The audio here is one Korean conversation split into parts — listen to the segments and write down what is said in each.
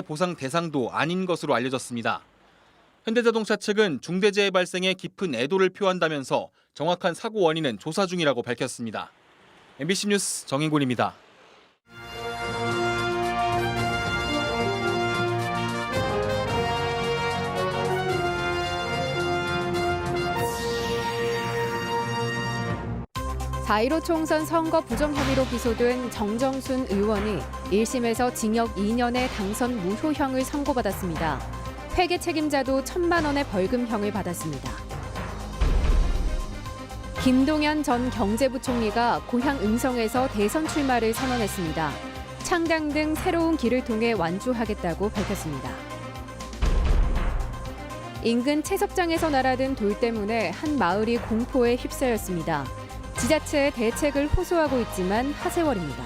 보상 대상도 아닌 것으로 알려졌습니다. 현대자동차 측은 중대재해 발생에 깊은 애도를 표한다면서 정확한 사고 원인은 조사 중이라고 밝혔습니다. MBC 뉴스 정인곤입니다. (4.15) 총선 선거 부정 혐의로 기소된 정정순 의원이 1심에서 징역 2년의 당선 무효형을 선고받았습니다. 회계 책임자도 1,000만 원의 벌금형을 받았습니다. 김동연 전 경제부총리가 고향 음성에서 대선 출마를 선언했습니다. 창당 등 새로운 길을 통해 완주하겠다고 밝혔습니다. 인근 채석장에서 날아든 돌 때문에 한 마을이 공포에 휩싸였습니다. 지자체의 대책을 호소하고 있지만 하세월입니다.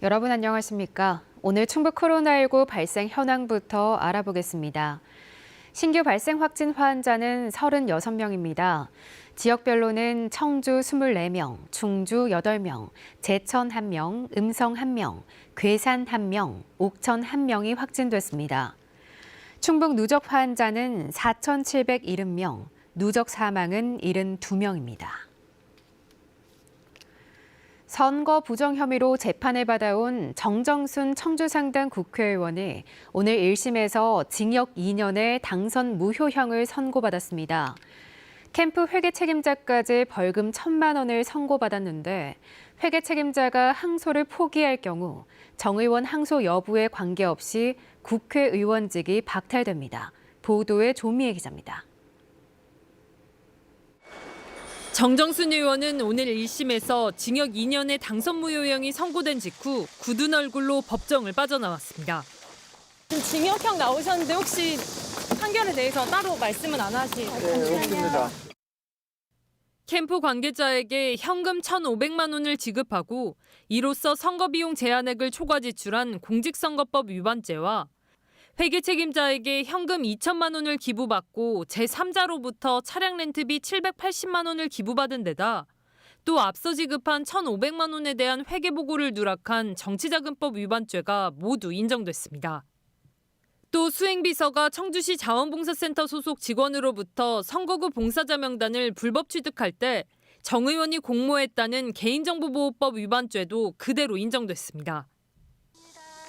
여러분 안녕하십니까? 오늘 충북 코로나19 발생 현황부터 알아보겠습니다. 신규 발생 확진 환자는 36명입니다. 지역별로는 청주 24명, 충주 8명, 제천 1명, 음성 1명, 괴산 1명, 옥천 1명이 확진됐습니다. 충북 누적 환자는 4,770명, 누적 사망은 72명입니다. 선거 부정 혐의로 재판을 받아온 정정순 청주상당 국회의원이 오늘 1심에서 징역 2년의 당선 무효형을 선고받았습니다. 캠프 회계 책임자까지 벌금 1,000만 원을 선고받았는데 회계 책임자가 항소를 포기할 경우 정 의원 항소 여부에 관계없이 국회의원직이 박탈됩니다. 보도에 조미애 기자입니다. 정정순 의원은 오늘 1심에서 징역 2년의 당선 무효형이 선고된 직후 굳은 얼굴로 법정을 빠져나왔습니다. 징역형 나오셨는데 혹시 판결에 대해서 따로 말씀은 안 하시죠? 네, 없습니다. 캠프 관계자에게 현금 1,500만 원을 지급하고 이로써 선거비용 제한액을 초과 지출한 공직선거법 위반죄와 회계 책임자에게 현금 2천만 원을 기부받고 제3자로부터 차량 렌트비 780만 원을 기부받은 데다 또 앞서 지급한 1,500만 원에 대한 회계 보고를 누락한 정치자금법 위반죄가 모두 인정됐습니다. 또 수행비서가 청주시 자원봉사센터 소속 직원으로부터 선거구 봉사자 명단을 불법 취득할 때 정 의원이 공모했다는 개인정보보호법 위반죄도 그대로 인정됐습니다.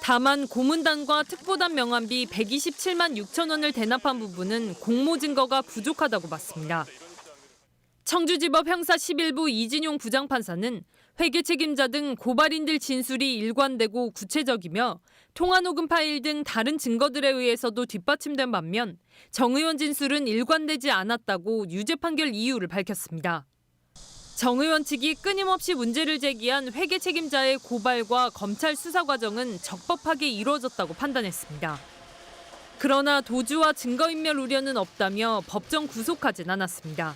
다만 고문단과 특보단 명함비 127만 6천 원을 대납한 부분은 공모 증거가 부족하다고 봤습니다. 청주지법 형사 11부 이진용 부장판사는 회계 책임자 등 고발인들 진술이 일관되고 구체적이며 통화녹음 파일 등 다른 증거들에 의해서도 뒷받침된 반면 정 의원 진술은 일관되지 않았다고 유죄 판결 이유를 밝혔습니다. 정 의원 측이 끊임없이 문제를 제기한 회계 책임자의 고발과 검찰 수사 과정은 적법하게 이루어졌다고 판단했습니다. 그러나 도주와 증거인멸 우려는 없다며 법정 구속하진 않았습니다.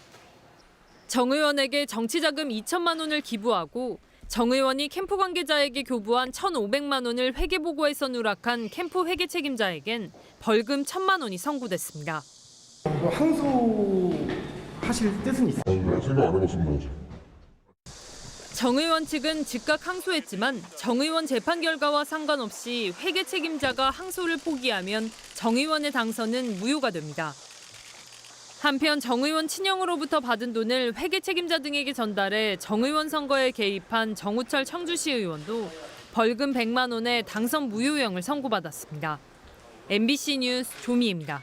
정 의원에게 정치자금 2천만 원을 기부하고 정 의원이 캠프 관계자에게 교부한 1,500만 원을 회계보고에서 누락한 캠프 회계 책임자에겐 벌금 1,000만 원이 선고됐습니다. 항소하실 뜻은 있어요? 생각 안 해봤습니다. 정 의원 측은 즉각 항소했지만 정 의원 재판 결과와 상관없이 회계 책임자가 항소를 포기하면 정 의원의 당선은 무효가 됩니다. 한편 정 의원 친형으로부터 받은 돈을 회계 책임자 등에게 전달해 정 의원 선거에 개입한 정우철 청주시 의원도 벌금 100만 원의 당선 무효형을 선고받았습니다. MBC 뉴스 조미애입니다.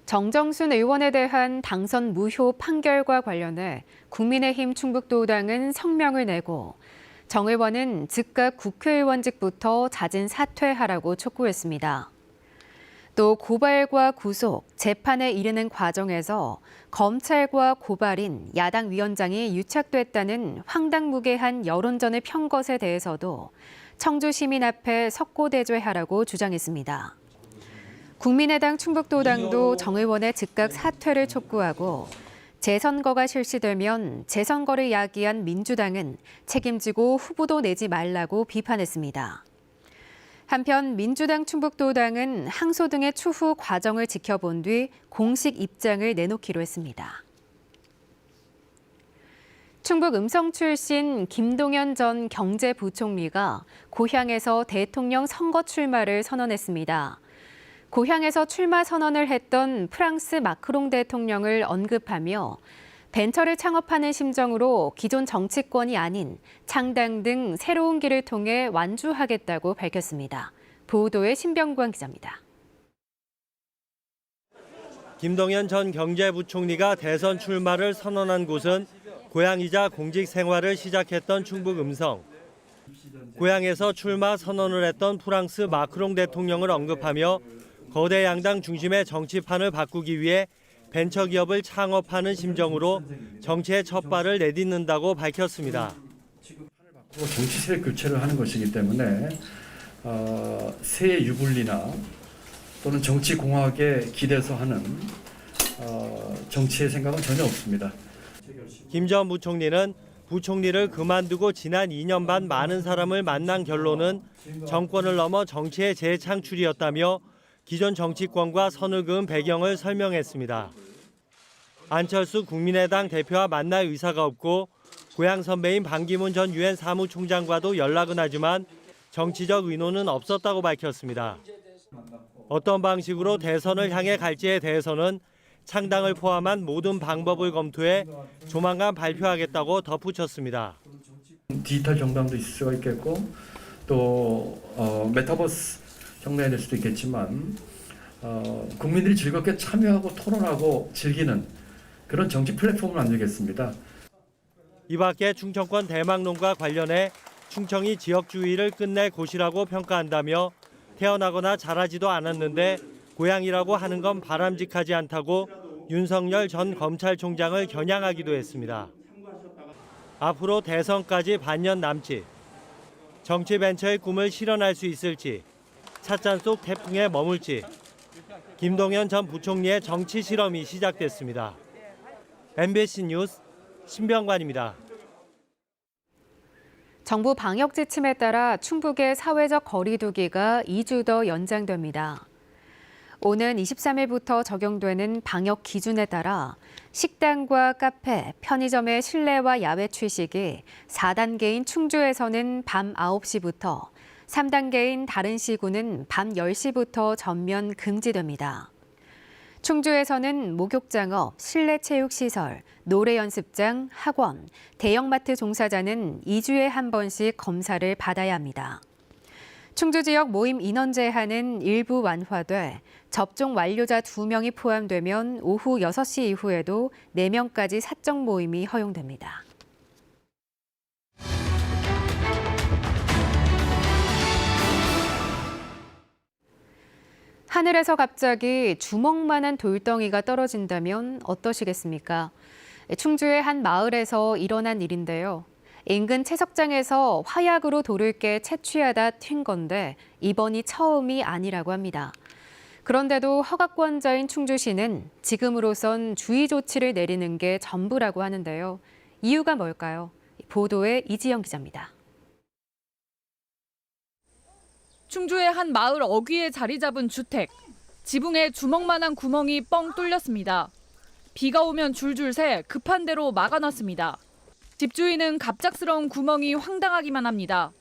정정순 의원에 대한 당선 무효 판결과 관련해 국민의힘 충북도당은 성명을 내고 정 의원은 즉각 국회의원직부터 자진 사퇴하라고 촉구했습니다. 또 고발과 구속, 재판에 이르는 과정에서 검찰과 고발인 야당 위원장이 유착됐다는 황당무계한 여론전을 편 것에 대해서도 청주 시민 앞에 석고대죄하라고 주장했습니다. 국민의당 충북도당도 정 의원의 즉각 사퇴를 촉구하고 재선거가 실시되면 재선거를 야기한 민주당은 책임지고 후보도 내지 말라고 비판했습니다. 한편 민주당 충북도당은 항소 등의 추후 과정을 지켜본 뒤 공식 입장을 내놓기로 했습니다. 충북 음성 출신 김동연 전 경제부총리가 고향에서 대통령 선거 출마를 선언했습니다. 고향에서 출마 선언을 했던 프랑스 마크롱 대통령을 언급하며 벤처를 창업하는 심정으로 기존 정치권이 아닌 창당 등 새로운 길을 통해 완주하겠다고 밝혔습니다. 보도에 신병관 기자입니다. 김동연 전 경제부총리가 대선 출마를 선언한 곳은 고향이자 공직 생활을 시작했던 충북 음성. 고향에서 출마 선언을 했던 프랑스 마크롱 대통령을 언급하며 거대 양당 중심의 정치판을 바꾸기 위해 벤처기업을 창업하는 심정으로 정치의 첫 발을 내딛는다고 밝혔습니다. 정치 세력 교체를 하는 것이기 때문에 새 유불리나 또는 정치 공학에 기대서 하는 정치의 생각은 전혀 없습니다. 김 전 부총리는 부총리를 그만두고 지난 2년 반 많은 사람을 만난 결론은 정권을 넘어 정치의 재창출이었다며 기존 정치권과 선을 그은 배경을 설명했습니다. 안철수 국민의당 대표와 만날 의사가 없고 고향 선배인 반기문 전 유엔 사무총장과도 연락은 하지만 정치적 의논은 없었다고 밝혔습니다. 어떤 방식으로 대선을 향해 갈지에 대해서는 창당을 포함한 모든 방법을 검토해 조만간 발표하겠다고 덧붙였습니다. 디지털 정당도 있을 수가 있겠고 또 메타버스 정당이 될 수도 있겠지만 국민들이 즐겁게 참여하고 토론하고 즐기는 그런 정치 플랫폼을 만들겠습니다. 이 밖에 충청권 대망론과 관련해 충청이 지역주의를 끝낼 곳이라고 평가한다며 태어나거나 자라지도 않았는데 고향이라고 하는 건 바람직하지 않다고 윤석열 전 검찰총장을 겨냥하기도 했습니다. 앞으로 대선까지 반년 남짓, 정치 벤처의 꿈을 실현할 수 있을지, 찻잔 속 태풍에 머물지, 김동연 전 부총리의 정치 실험이 시작됐습니다. MBC 뉴스 신병관입니다. 정부 방역 지침에 따라 충북의 사회적 거리 두기가 2주 더 연장됩니다. 오는 23일부터 적용되는 방역 기준에 따라 식당과 카페, 편의점의 실내와 야외 취식이 4단계인 충주에서는 밤 9시부터, 3단계인 다른 시군은 밤 10시부터 전면 금지됩니다. 충주에서는 목욕장업, 실내 체육시설, 노래 연습장, 학원, 대형마트 종사자는 2주에 한 번씩 검사를 받아야 합니다. 충주 지역 모임 인원 제한은 일부 완화돼 접종 완료자 2명이 포함되면 오후 6시 이후에도 4명까지 사적 모임이 허용됩니다. 하늘에서 갑자기 주먹만한 돌덩이가 떨어진다면 어떠시겠습니까? 충주의 한 마을에서 일어난 일인데요. 인근 채석장에서 화약으로 돌을 깨 채취하다 튄 건데 이번이 처음이 아니라고 합니다. 그런데도 허가권자인 충주시는 지금으로선 주의 조치를 내리는 게 전부라고 하는데요. 이유가 뭘까요? 보도에 이지영 기자입니다. 충주의 한 마을 어귀에 자리 잡은 주택. 지붕에 주먹만한 구멍이 뻥 뚫렸습니다. 비가 오면 줄줄 새 급한 대로 막아놨습니다. 집주인은 갑작스러운 구멍이 황당하기만 합니다.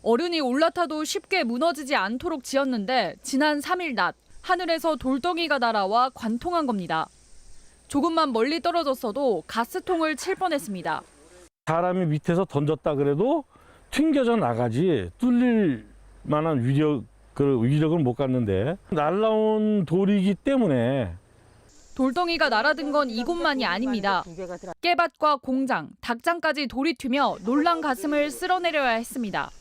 어른이 올라타도 쉽게 무너지지 않도록 지었는데 지난 3일 낮 하늘에서 돌덩이가 날아와 관통한 겁니다. 조금만 멀리 떨어졌어도 가스통을 칠 뻔했습니다. 사람이 밑에서 던졌다 그래도 튕겨져 나가지 뚫릴 만한 위력을 못 갖는데 날라온 돌이기 때문에. 돌덩이가 날아든 건 이곳만이 아닙니다. 깨밭과 공장, 닭장까지 돌이 튀며 놀란 가슴을 쓸어내려야 했습니다.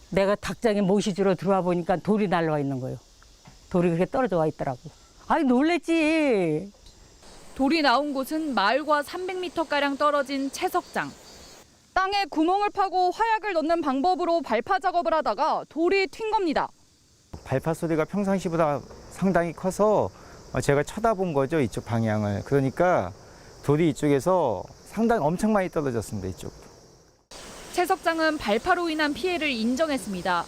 내가 닭장에 모시주로 들어와 보니까 돌이 날라와 있는 거예요. 돌이 그렇게 떨어져 와 있더라고. 아이 놀랬지. 돌이 나온 곳은 마을과 300m가량 떨어진 채석장. 땅에 구멍을 파고 화약을 넣는 방법으로 발파 작업을 하다가 돌이 튄 겁니다. 발파 소리가 평상시보다 상당히 커서 제가 쳐다본 거죠, 이쪽 방향을. 그러니까 돌이 이쪽에서 상당히 엄청 많이 떨어졌습니다, 이쪽으로. 채석장은 발파로 인한 피해를 인정했습니다.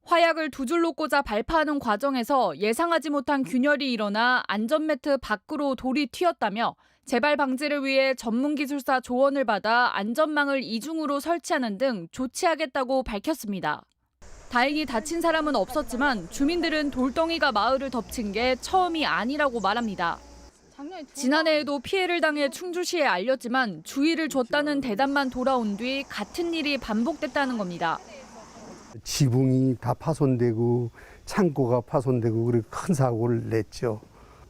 화약을 두 줄로 꽂아 발파하는 과정에서 예상하지 못한 균열이 일어나 안전매트 밖으로 돌이 튀었다며 재발 방지를 위해 전문기술사 조언을 받아 안전망을 이중으로 설치하는 등 조치하겠다고 밝혔습니다. 다행히 다친 사람은 없었지만 주민들은 돌덩이가 마을을 덮친 게 처음이 아니라고 말합니다. 지난해에도 피해를 당해 충주시에 알렸지만 주의를 줬다는 대답만 돌아온 뒤 같은 일이 반복됐다는 겁니다. 지붕이 다 파손되고 창고가 파손되고 그렇게 큰 사고를 냈죠.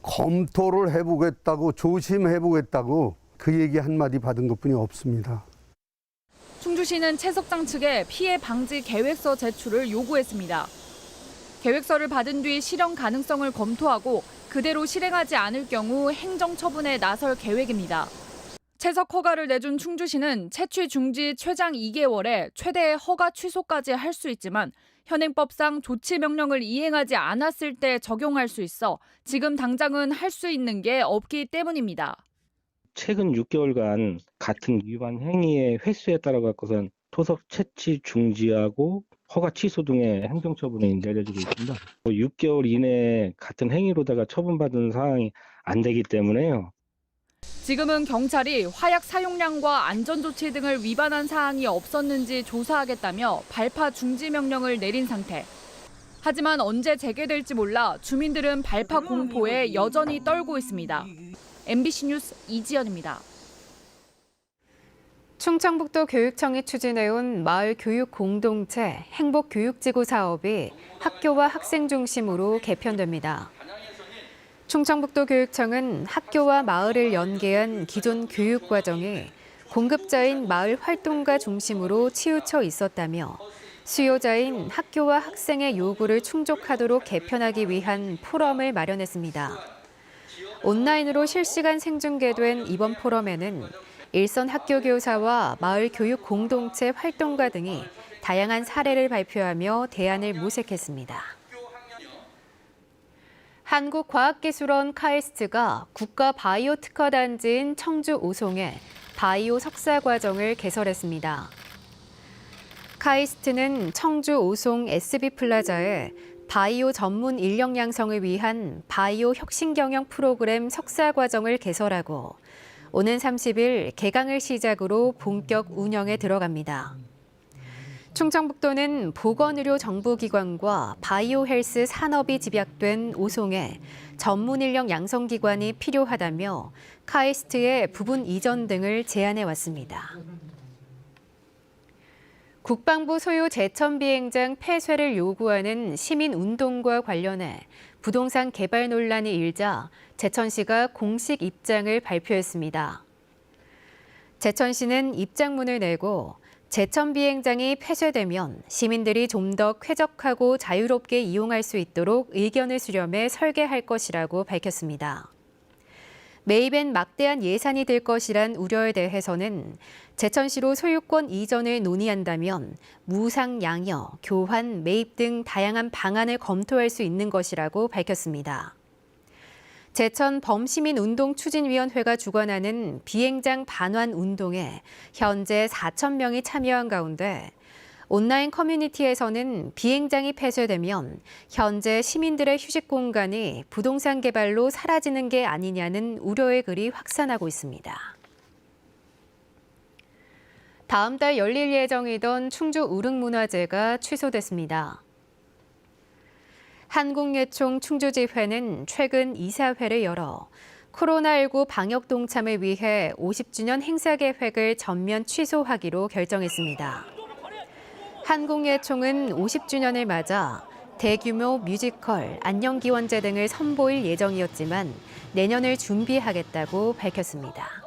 검토를 해보겠다고 조심해보겠다고 그 얘기 한마디 받은 것뿐이 없습니다. 충주시는 채석장 측에 피해 방지 계획서 제출을 요구했습니다. 계획서를 받은 뒤 실현 가능성을 검토하고 그대로 실행하지 않을 경우 행정처분에 나설 계획입니다. 채석 허가를 내준 충주시는 채취 중지 최장 2개월에 최대 허가 취소까지 할 수 있지만 현행법상 조치 명령을 이행하지 않았을 때 적용할 수 있어 지금 당장은 할 수 있는 게 없기 때문입니다. 최근 6개월간 같은 위반 행위의 횟수에 따라 갖고선 토속 채취 중지하고 허가 취소 등의 행정처분이 내려지고 있습니다. 6개월 이내에 같은 행위로다가 처분받은 사항이 안 되기 때문에요. 지금은 경찰이 화약 사용량과 안전조치 등을 위반한 사항이 없었는지 조사하겠다며 발파 중지 명령을 내린 상태. 하지만 언제 재개될지 몰라 주민들은 발파 공포에 여전히 떨고 있습니다. MBC 뉴스 이지연입니다. 충청북도 교육청이 추진해온 마을 교육 공동체 행복교육지구 사업이 학교와 학생 중심으로 개편됩니다. 충청북도 교육청은 학교와 마을을 연계한 기존 교육 과정이 공급자인 마을 활동가 중심으로 치우쳐 있었다며 수요자인 학교와 학생의 요구를 충족하도록 개편하기 위한 포럼을 마련했습니다. 온라인으로 실시간 생중계된 이번 포럼에는 일선 학교 교사와 마을 교육 공동체 활동가 등이 다양한 사례를 발표하며 대안을 모색했습니다. 한국과학기술원 카이스트가 국가 바이오 특화 단지인 청주 오송에 바이오 석사 과정을 개설했습니다. 카이스트는 청주 오송 SB 플라자에 바이오 전문 인력 양성을 위한 바이오 혁신 경영 프로그램 석사 과정을 개설하고 오는 30일 개강을 시작으로 본격 운영에 들어갑니다. 충청북도는 보건의료 정부기관과 바이오 헬스 산업이 집약된 오송에 전문 인력 양성기관이 필요하다며 카이스트의 부분 이전 등을 제안해 왔습니다. 국방부 소유 제천 비행장 폐쇄를 요구하는 시민운동과 관련해 부동산 개발 논란이 일자 제천시가 공식 입장을 발표했습니다. 제천시는 입장문을 내고 제천 비행장이 폐쇄되면 시민들이 좀 더 쾌적하고 자유롭게 이용할 수 있도록 의견을 수렴해 설계할 것이라고 밝혔습니다. 매입엔 막대한 예산이 들 것이란 우려에 대해서는 제천시로 소유권 이전을 논의한다면 무상 양여, 교환, 매입 등 다양한 방안을 검토할 수 있는 것이라고 밝혔습니다. 제천 범시민운동추진위원회가 주관하는 비행장 반환 운동에 현재 4,000명이 참여한 가운데 온라인 커뮤니티에서는 비행장이 폐쇄되면 현재 시민들의 휴식 공간이 부동산 개발로 사라지는 게 아니냐는 우려의 글이 확산하고 있습니다. 다음 달 열릴 예정이던 충주 우릉문화제가 취소됐습니다. 한국예총 충주지회는 최근 이사회를 열어 코로나19 방역 동참을 위해 50주년 행사 계획을 전면 취소하기로 결정했습니다. 한국예총은 50주년을 맞아 대규모 뮤지컬, 안녕기원제 등을 선보일 예정이었지만 내년을 준비하겠다고 밝혔습니다.